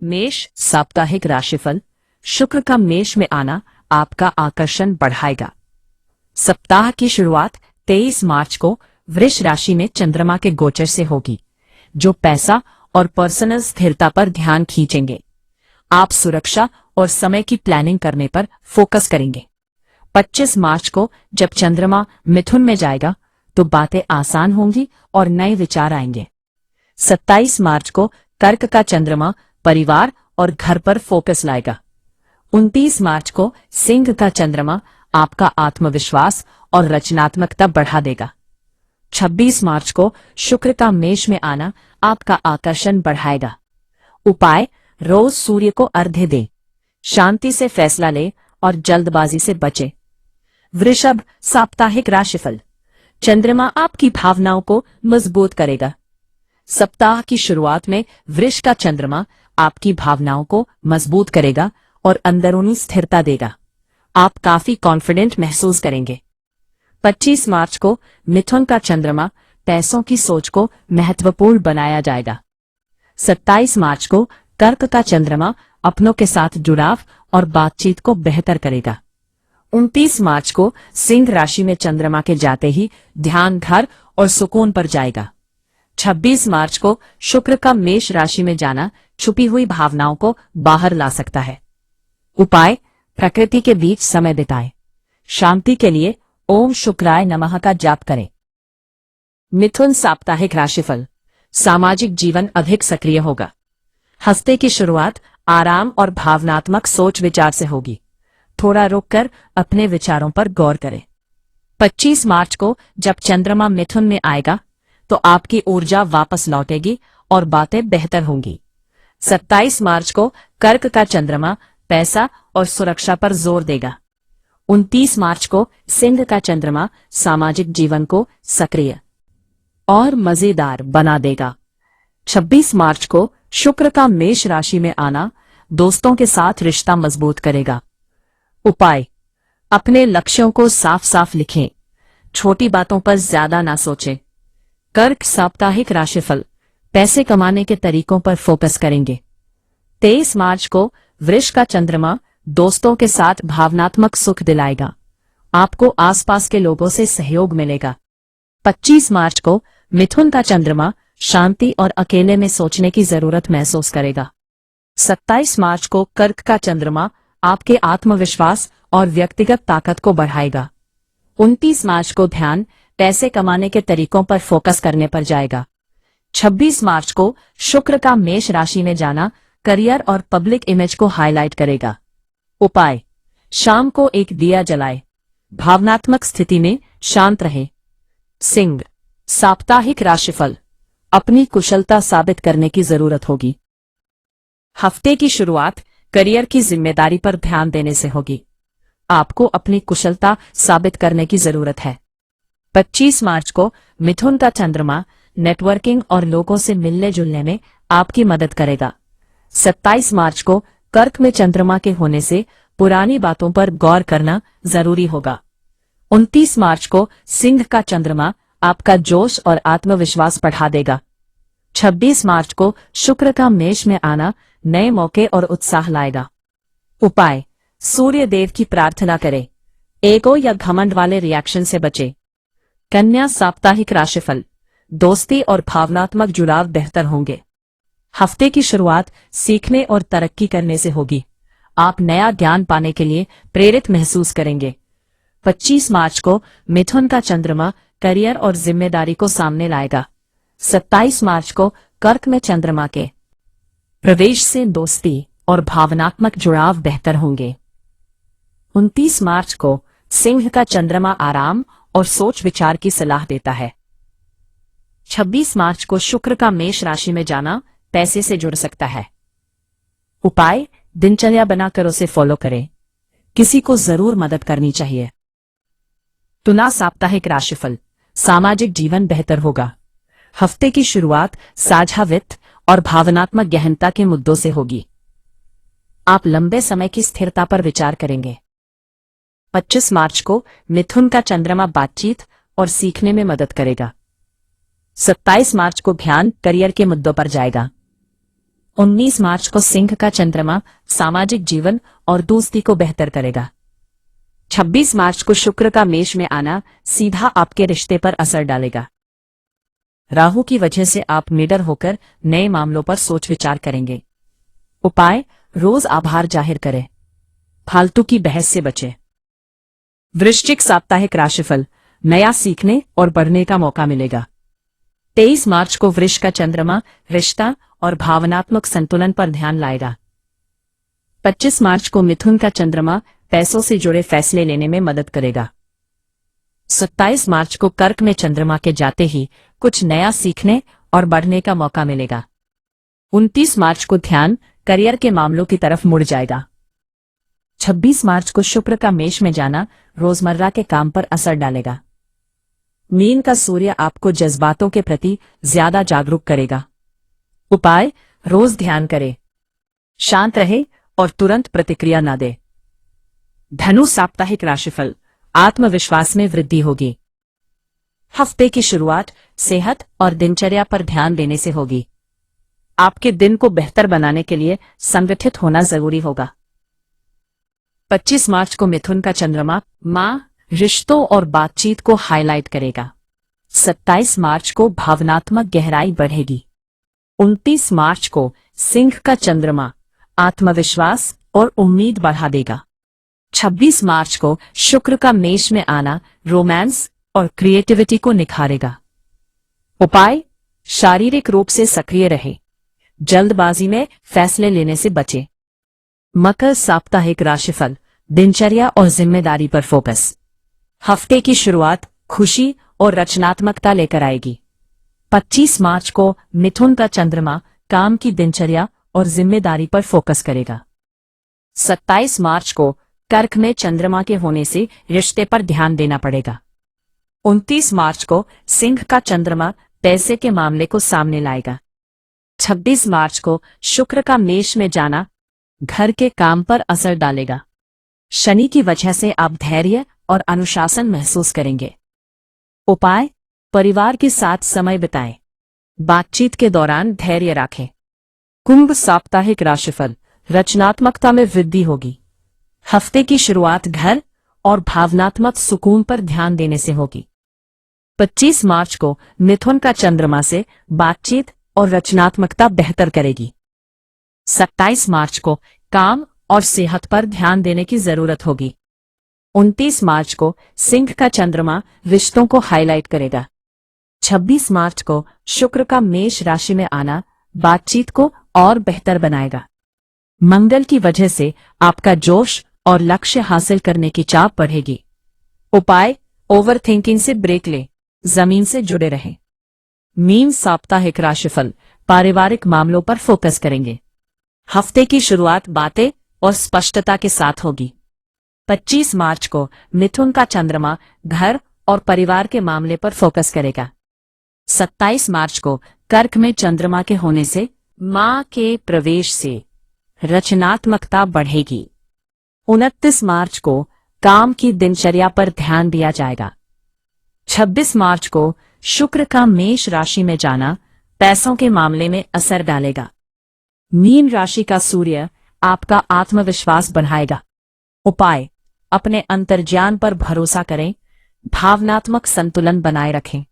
मेष साप्ताहिक राशिफल। शुक्र का मेष में आना आपका आकर्षण बढ़ाएगा। सप्ताह की शुरुआत 23 मार्च को वृष राशि में चंद्रमा के गोचर से होगी, जो पैसा और पर्सनल स्थिरता पर ध्यान खींचेंगे। आप सुरक्षा और समय की प्लानिंग करने पर फोकस करेंगे। 25 मार्च को जब चंद्रमा मिथुन में जाएगा तो बातें आसान होंगी और नए विचार आएंगे। 27 मार्च को कर्क का चंद्रमा परिवार और घर पर फोकस लाएगा। 29 मार्च को सिंह का चंद्रमा आपका आत्मविश्वास और रचनात्मकता बढ़ा देगा। 26 मार्च को शुक्र का मेष में आना आपका आकर्षण बढ़ाएगा। उपाय: रोज सूर्य को अर्घ्य दें, शांति से फैसला लें और जल्दबाजी से बचें। वृषभ साप्ताहिक राशिफल। चंद्रमा आपकी भावनाओं को मजबूत करेगा। सप्ताह की शुरुआत में वृष का चंद्रमा आपकी भावनाओं को मजबूत करेगा और अंदरूनी स्थिरता देगा। आप काफी कॉन्फिडेंट महसूस करेंगे। 25 मार्च को मिथुन का चंद्रमा पैसों की सोच को महत्वपूर्ण बनाया जाएगा। 27 मार्च को कर्क का चंद्रमा अपनों के साथ जुड़ाव और बातचीत को बेहतर करेगा। 29 मार्च को सिंह राशि में चंद्रमा के जाते ही ध्यान घर और सुकून पर जाएगा। 26 मार्च को शुक्र का मेष राशि में जाना छुपी हुई भावनाओं को बाहर ला सकता है। उपाय: प्रकृति के बीच समय बिताएं। शांति के लिए ओम शुक्राय नमः का जाप करें। मिथुन साप्ताहिक राशिफल। सामाजिक जीवन अधिक सक्रिय होगा। हफ्ते की शुरुआत आराम और भावनात्मक सोच विचार से होगी। थोड़ा रुककर अपने विचारों पर गौर करें। 25 मार्च को जब चंद्रमा मिथुन में आएगा तो आपकी ऊर्जा वापस लौटेगी और बातें बेहतर होंगी। 27 मार्च को कर्क का चंद्रमा पैसा और सुरक्षा पर जोर देगा। 29 मार्च को सिंह का चंद्रमा सामाजिक जीवन को सक्रिय और मजेदार बना देगा। 26 मार्च को शुक्र का मेष राशि में आना दोस्तों के साथ रिश्ता मजबूत करेगा। उपाय: अपने लक्ष्यों को साफ साफ लिखें। छोटी बातों पर ज्यादा ना सोचें। कर्क साप्ताहिक राशिफल। पैसे कमाने के तरीकों पर फोकस करेंगे। 23 मार्च को वृष का चंद्रमा दोस्तों के साथ भावनात्मक सुख दिलाएगा। आपको आसपास के लोगों से सहयोग मिलेगा। 25 मार्च को मिथुन का चंद्रमा शांति और अकेले में सोचने की जरूरत महसूस करेगा। 27 मार्च को कर्क का चंद्रमा आपके आत्मविश्वास और व्यक्तिगत ताकत को बढ़ाएगा। 29 मार्च को ध्यान पैसे कमाने के तरीकों पर फोकस करने पर जाएगा। 26 मार्च को शुक्र का मेष राशि में जाना करियर और पब्लिक इमेज को हाईलाइट करेगा। उपाय: शाम को एक दिया जलाए। भावनात्मक स्थिति में शांत रहे। सिंह साप्ताहिक राशिफल। अपनी कुशलता साबित करने की जरूरत होगी। हफ्ते की शुरुआत करियर की जिम्मेदारी पर ध्यान देने से होगी। आपको अपनी कुशलता साबित करने की जरूरत है। 25 मार्च को मिथुन का चंद्रमा नेटवर्किंग और लोगों से मिलने जुलने में आपकी मदद करेगा। 27 मार्च को कर्क में चंद्रमा के होने से पुरानी बातों पर गौर करना जरूरी होगा। 29 मार्च को सिंह का चंद्रमा आपका जोश और आत्मविश्वास बढ़ा देगा। 26 मार्च को शुक्र का मेष में आना नए मौके और उत्साह लाएगा। उपाय: सूर्य देव की प्रार्थना करें। ईगो या घमंड वाले रिएक्शन से बचें। कन्या साप्ताहिक राशिफल। दोस्ती और भावनात्मक जुड़ाव बेहतर होंगे। हफ्ते की शुरुआत सीखने और तरक्की करने से होगी। आप नया ज्ञान पाने के लिए प्रेरित महसूस करेंगे। 25 मार्च को मिथुन का चंद्रमा करियर और जिम्मेदारी को सामने लाएगा। 27 मार्च को कर्क में चंद्रमा के प्रवेश से दोस्ती और भावनात्मक जुड़ाव बेहतर होंगे। 29 मार्च को सिंह का चंद्रमा आराम और सोच विचार की सलाह देता है। 26 मार्च को शुक्र का मेष राशि में जाना पैसे से जुड़ सकता है। उपाय: दिनचर्या बनाकर उसे फॉलो करें। किसी को जरूर मदद करनी चाहिए। तुला साप्ताहिक राशिफल। सामाजिक जीवन बेहतर होगा। हफ्ते की शुरुआत साझा वित्त और भावनात्मक गहनता के मुद्दों से होगी। आप लंबे समय की स्थिरता पर विचार करेंगे। 25 मार्च को मिथुन का चंद्रमा बातचीत और सीखने में मदद करेगा। 27 मार्च को ध्यान करियर के मुद्दों पर जाएगा। 19 मार्च को सिंह का चंद्रमा सामाजिक जीवन और दोस्ती को बेहतर करेगा। 26 मार्च को शुक्र का मेष में आना सीधा आपके रिश्ते पर असर डालेगा। राहु की वजह से आप निडर होकर नए मामलों पर सोच विचार करेंगे। उपाय, रोज आभार जाहिर करें। फालतू की बहस से बचें। वृश्चिक साप्ताहिक राशिफल, नया सीखने और बढ़ने का मौका मिलेगा। 23 मार्च को वृष का चंद्रमा रिश्ता और भावनात्मक संतुलन पर ध्यान लाएगा। 25 मार्च को मिथुन का चंद्रमा पैसों से जुड़े फैसले लेने में मदद करेगा। 27 मार्च को कर्क में चंद्रमा के जाते ही कुछ नया सीखने और बढ़ने का मौका मिलेगा। 29 मार्च को ध्यान करियर के मामलों की तरफ मुड़ जाएगा। 26 मार्च को शुक्र का मेष में जाना रोजमर्रा के काम पर असर डालेगा। मीन का सूर्य आपको जज्बातों के प्रति ज्यादा जागरूक करेगा। उपाय, रोज ध्यान करें, शांत रहे और तुरंत प्रतिक्रिया न दे। धनु साप्ताहिक राशिफल, आत्मविश्वास में वृद्धि होगी। हफ्ते की शुरुआत सेहत और दिनचर्या पर ध्यान देने से होगी। आपके दिन को बेहतर बनाने के लिए संगठित होना जरूरी होगा। 25 मार्च को मिथुन का चंद्रमा मां, रिश्तों और बातचीत को हाईलाइट करेगा। 27 मार्च को भावनात्मक गहराई बढ़ेगी। 29 मार्च को सिंह का चंद्रमा आत्मविश्वास और उम्मीद बढ़ा देगा। 26 मार्च को शुक्र का मेष में आना रोमांस और क्रिएटिविटी को निखारेगा। उपाय, शारीरिक रूप से सक्रिय रहे, जल्दबाजी में फैसले लेने से बचे। मकर साप्ताहिक राशिफल, दिनचर्या और जिम्मेदारी पर फोकस। हफ्ते की शुरुआत खुशी और रचनात्मकता लेकर आएगी। 25 मार्च को मिथुन का चंद्रमा काम की दिनचर्या और जिम्मेदारी पर फोकस करेगा। 27 मार्च को कर्क में चंद्रमा के होने से रिश्ते पर ध्यान देना पड़ेगा। 29 मार्च को सिंह का चंद्रमा पैसे के मामले को सामने लाएगा। 26 मार्च को शुक्र का मेष में जाना घर के काम पर असर डालेगा। शनि की वजह से आप धैर्य और अनुशासन महसूस करेंगे। उपाय, परिवार के साथ समय बिताएं, बातचीत के दौरान धैर्य रखें। कुंभ साप्ताहिक राशिफल, रचनात्मकता में वृद्धि होगी। हफ्ते की शुरुआत घर और भावनात्मक सुकून पर ध्यान देने से होगी। 25 मार्च को मिथुन का चंद्रमा से बातचीत और रचनात्मकता बेहतर करेगी। 27 मार्च को काम और सेहत पर ध्यान देने की जरूरत होगी। 29 मार्च को सिंह का चंद्रमा रिश्तों को हाईलाइट करेगा। 26 मार्च को शुक्र का मेष राशि में आना बातचीत को और बेहतर बनाएगा। मंगल की वजह से आपका जोश और लक्ष्य हासिल करने की चाह बढ़ेगी। उपाय, ओवर थिंकिंग से ब्रेक ले, जमीन से जुड़े रहें। मीन साप्ताहिक राशिफल, पारिवारिक मामलों पर फोकस करेंगे। हफ्ते की शुरुआत बातें और स्पष्टता के साथ होगी। 25 मार्च को मिथुन का चंद्रमा घर और परिवार के मामले पर फोकस करेगा। 27 मार्च को कर्क में चंद्रमा के होने से मां के प्रवेश से रचनात्मकता बढ़ेगी। 29 मार्च को काम की दिनचर्या पर ध्यान दिया जाएगा। 26 मार्च को शुक्र का मेष राशि में जाना पैसों के मामले में असर डालेगा। मीन राशि का सूर्य आपका आत्मविश्वास बढ़ाएगा। उपाय, अपने अंतर्ज्ञान पर भरोसा करें, भावनात्मक संतुलन बनाए रखें।